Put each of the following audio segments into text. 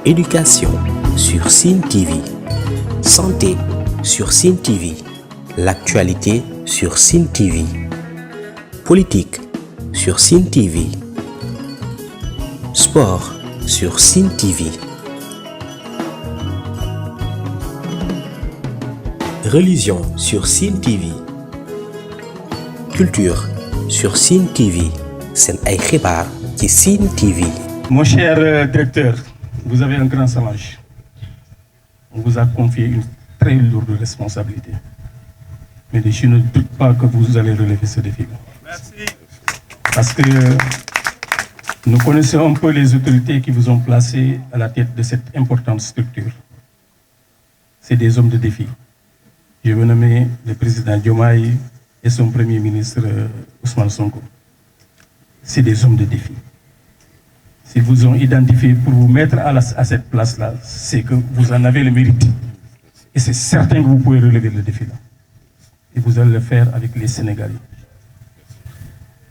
Éducation sur Sen TV. Santé sur Sen TV. L'actualité sur Sen TV. Politique sur Sen TV. Sport sur Sen TV. Religion sur Sen TV. Culture sur Sen TV. Sen ay xibaar ci Sen TV. Mon cher directeur, vous avez un grand challenge. On vous a confié une très lourde responsabilité. Mais je ne doute pas que vous allez relever ce défi. Merci. Parce que nous connaissons un peu les autorités qui vous ont placé à la tête de cette importante structure. C'est des hommes de défi. Je veux nommer le président Diomaye et son premier ministre Ousmane Sonko. C'est des hommes de défi. S'ils vous ont identifié pour vous mettre à cette place-là, c'est que vous en avez le mérite. Et c'est certain que vous pouvez relever le défi-là. Et vous allez le faire avec les Sénégalais.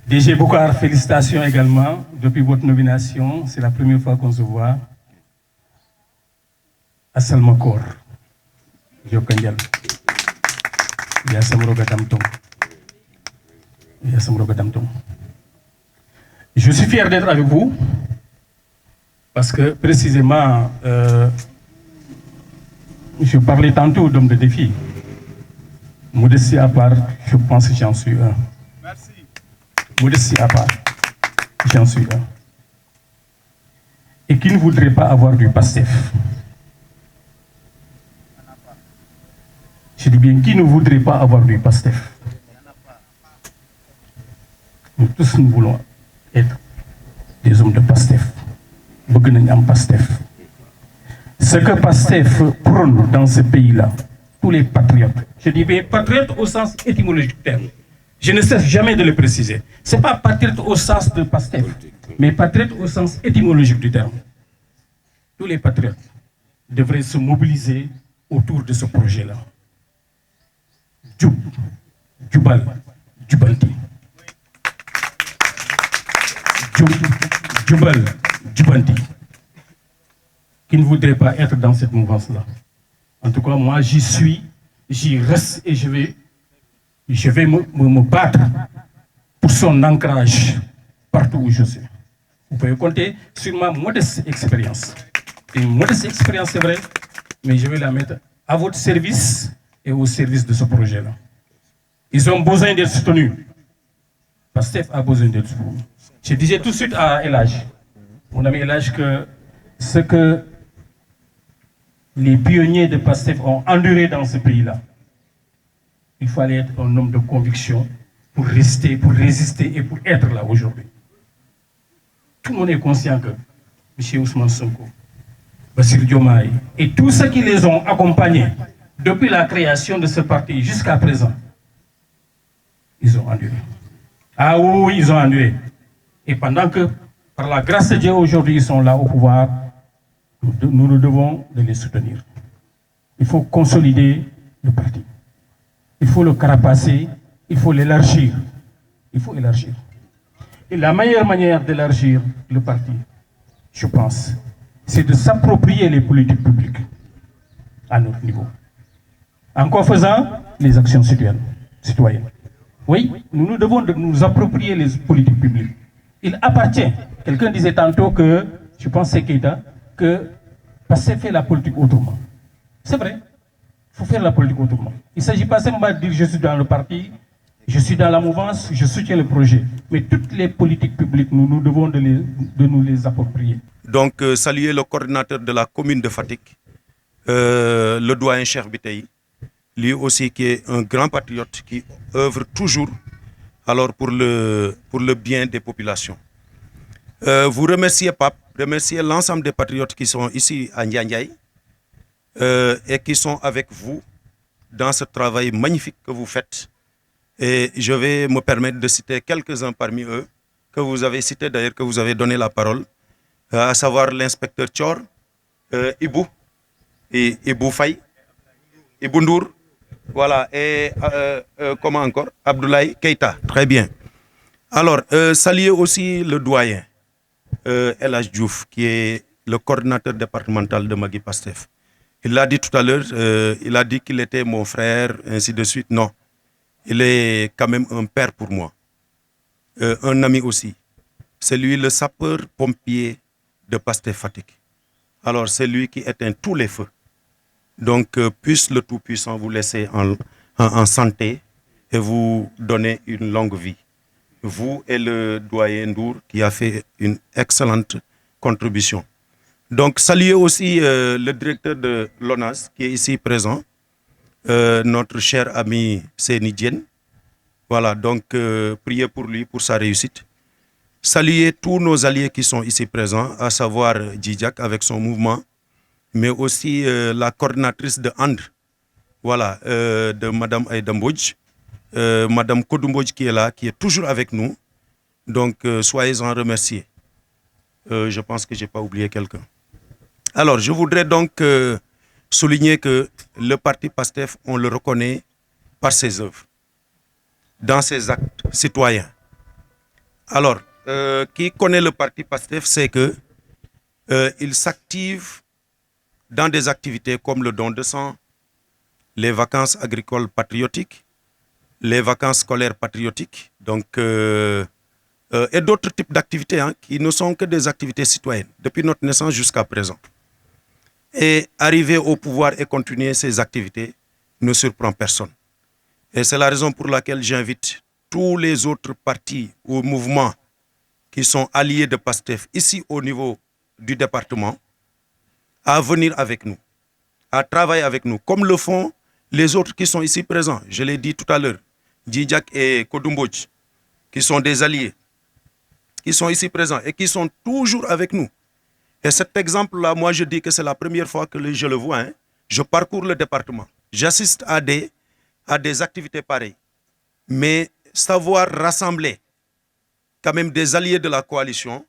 DG Boucar, félicitations également. Depuis votre nomination, c'est la première fois qu'on se voit à Salmakor. Jokandial. Je suis fier d'être avec vous parce que précisément, je parlais tantôt d'homme de défi. Modestie à part, je pense que j'en suis un. Merci. Modestie à part, j'en suis un. Et qui ne voudrait pas avoir du PASTEF? Je dis bien, qui ne voudrait pas avoir du PASTEF? Nous tous, nous voulons être des hommes de PASTEF. PASTEF. Ce que PASTEF prône dans ce pays-là, tous les patriotes, je dis bien patriotes au sens étymologique du terme, je ne cesse jamais de le préciser. Ce n'est pas patriote au sens de PASTEF, mais patriote au sens étymologique du terme. Tous les patriotes devraient se mobiliser autour de ce projet-là. Djubal, Djubanti. Djubal, Djubanti. Qui ne voudrait pas être dans cette mouvance-là. En tout cas, moi, j'y suis, j'y reste et je vais me battre pour son ancrage partout où je suis. Vous pouvez compter sur ma modeste expérience. Une modeste expérience, c'est vrai, mais je vais la mettre à votre service et au service de ce projet-là. Ils ont besoin d'être soutenus. PASTEF a besoin d'être soutenu. Je disais tout de suite à Elage, mon ami Elage, que ce que les pionniers de PASTEF ont enduré dans ce pays-là, il fallait être un homme de conviction pour rester, pour résister et pour être là aujourd'hui. Tout le monde est conscient que M. Ousmane Sonko, Bassirou Diomaye et tous ceux qui les ont accompagnés depuis la création de ce parti jusqu'à présent, ils ont enduré. Ah oui, ils ont enduré. Et pendant que, par la grâce de Dieu, aujourd'hui, ils sont là au pouvoir, nous nous devons de les soutenir. Il faut consolider le parti. Il faut le carapacer, il faut l'élargir. Il faut élargir. Et la meilleure manière d'élargir le parti, je pense, c'est de s'approprier les politiques publiques à notre niveau. En faisant les actions citoyennes. Oui, nous devons de nous approprier les politiques publiques. Il appartient, quelqu'un disait tantôt que, je pense c'est Keïta, que PASTEF fait la politique autrement. C'est vrai, il faut faire la politique autrement. Il ne s'agit pas seulement de dire je suis dans le parti, je suis dans la mouvance, je soutiens le projet. Mais toutes les politiques publiques, nous devons de nous les approprier. Donc, saluer le coordinateur de la commune de Fatick, le doyen Cheikh Biteye, lui aussi qui est un grand patriote qui œuvre toujours alors pour le bien des populations. Vous remerciez Pape, remerciez l'ensemble des patriotes qui sont ici à Ndiandiaye et qui sont avec vous dans ce travail magnifique que vous faites. Et je vais me permettre de citer quelques-uns parmi eux que vous avez cités d'ailleurs, que vous avez donné la parole, à savoir l'inspecteur Thior, Ibou, et Ibou Faye, Ibou Ndour, voilà, et comment encore, Abdoulaye Keïta, très bien. Alors, saluer aussi le doyen, El Hadj Diouf, qui est le coordinateur départemental de Magui Pastef. Il l'a dit tout à l'heure, il a dit qu'il était mon frère, ainsi de suite. Non, il est quand même un père pour moi, un ami aussi. C'est lui le sapeur-pompier de Pastef Fatick. Alors c'est lui qui éteint tous les feux. Donc puisse le Tout-Puissant vous laisser en santé et vous donner une longue vie. Vous et le doyen Ndour qui a fait une excellente contribution. Donc saluer aussi le directeur de l'ONAS qui est ici présent, notre cher ami Seni Diène. Voilà, donc priez pour lui, pour sa réussite. Saluer tous nos alliés qui sont ici présents, à savoir Djidjak avec son mouvement, mais aussi la coordinatrice de Andre, voilà, de Madame Aïda Mbodj, Madame Kodumbodj qui est là, qui est toujours avec nous. Donc soyez-en remerciés. Je pense que je n'ai pas oublié quelqu'un. Alors, je voudrais donc souligner que le parti PASTEF, on le reconnaît par ses œuvres, dans ses actes citoyens. Alors, qui connaît le parti PASTEF, c'est que il s'active dans des activités comme le don de sang, les vacances agricoles patriotiques, les vacances scolaires patriotiques, donc, et d'autres types d'activités qui ne sont que des activités citoyennes, depuis notre naissance jusqu'à présent. Et arriver au pouvoir et continuer ces activités ne surprend personne. Et c'est la raison pour laquelle j'invite tous les autres partis ou mouvements qui sont alliés de PASTEF ici au niveau du département à venir avec nous, à travailler avec nous, comme le font les autres qui sont ici présents. Je l'ai dit tout à l'heure, Djidjak et Kodumbodj, qui sont des alliés, qui sont ici présents et qui sont toujours avec nous. Et cet exemple-là, moi je dis que c'est la première fois que je le vois. Je parcours le département, j'assiste à des activités pareilles. Mais savoir rassembler quand même des alliés de la coalition,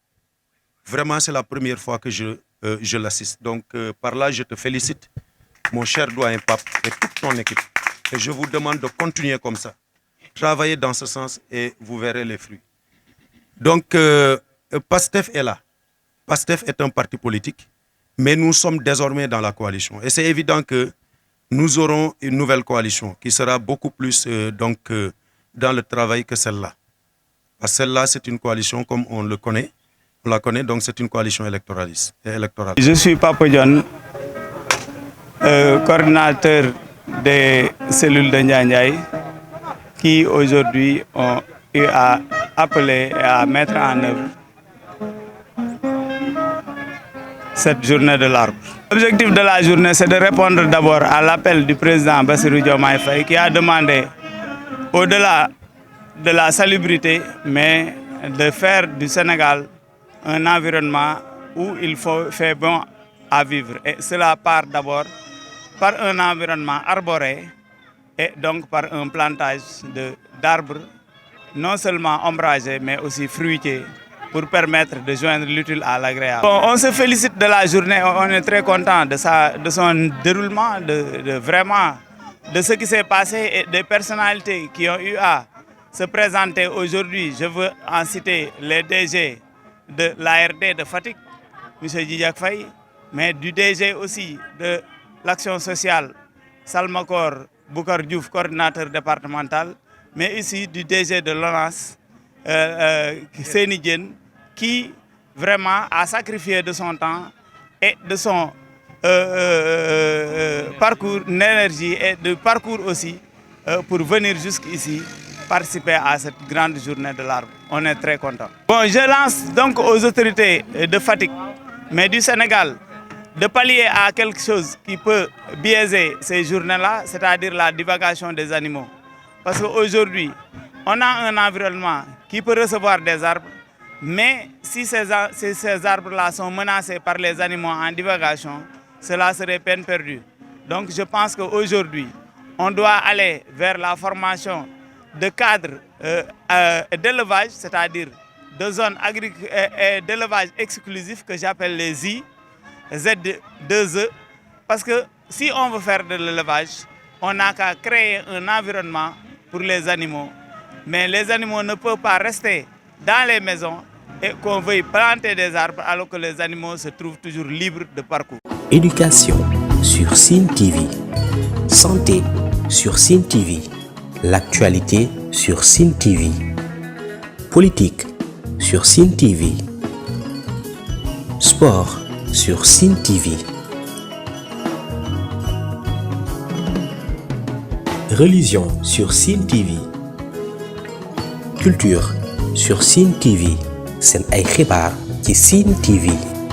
vraiment c'est la première fois que je l'assiste. Donc par là, je te félicite, mon cher doyen Pape et toute ton équipe. Et je vous demande de continuer comme ça. Travaillez dans ce sens et vous verrez les fruits. Donc PASTEF est là. PASTEF est un parti politique, mais nous sommes désormais dans la coalition. Et c'est évident que nous aurons une nouvelle coalition qui sera beaucoup plus dans le travail que celle-là. Parce que celle-là, c'est une coalition comme on la connaît, donc c'est une coalition électorale. Je suis Pape Dione, coordinateur des cellules de Ndiaye, qui aujourd'hui ont eu à appeler et à mettre en œuvre cette journée de l'arbre. L'objectif de la journée, c'est de répondre d'abord à l'appel du président Bassirou Diomaye Faye qui a demandé, au-delà de la salubrité, mais de faire du Sénégal un environnement où il fait bon à vivre. Et cela part d'abord par un environnement arboré et donc par un plantage d'arbres non seulement ombragés, mais aussi fruitiers, pour permettre de joindre l'utile à l'agréable. Bon, on se félicite de la journée, on est très content de son déroulement, vraiment de ce qui s'est passé et des personnalités qui ont eu à se présenter aujourd'hui. Je veux en citer les DG de l'ARD de Fatick, M. Djidjak Faye, mais du DG aussi de l'action sociale, Salmakor Boukar Diouf, coordinateur départemental, mais ici du DG de l'ONAS, Seni Diène, qui vraiment a sacrifié de son temps et de son parcours, d'énergie et de parcours aussi pour venir jusqu'ici participer à cette grande journée de l'arbre. On est très content. Bon, je lance donc aux autorités de Fatick, mais du Sénégal, de pallier à quelque chose qui peut biaiser ces journées-là, c'est-à-dire la divagation des animaux. Parce qu'aujourd'hui, on a un environnement qui peut recevoir des arbres, mais si ces arbres-là sont menacés par les animaux en divagation, cela serait peine perdue. Donc je pense qu'aujourd'hui, on doit aller vers la formation de cadres d'élevage, c'est-à-dire de zones d'élevage exclusif que j'appelle les Z2E, parce que si on veut faire de l'élevage, on n'a qu'à créer un environnement pour les animaux. Mais les animaux ne peuvent pas rester dans les maisons, et qu'on veuille planter des arbres alors que les animaux se trouvent toujours libres de parcours. Éducation sur Sine TV. Santé sur Sine TV. L'actualité sur Sine TV. Politique sur Sine TV. Sport sur Sine TV. Religion sur Sine TV. Culture sur Sine TV. Sen ay xibaar ci Sine TV.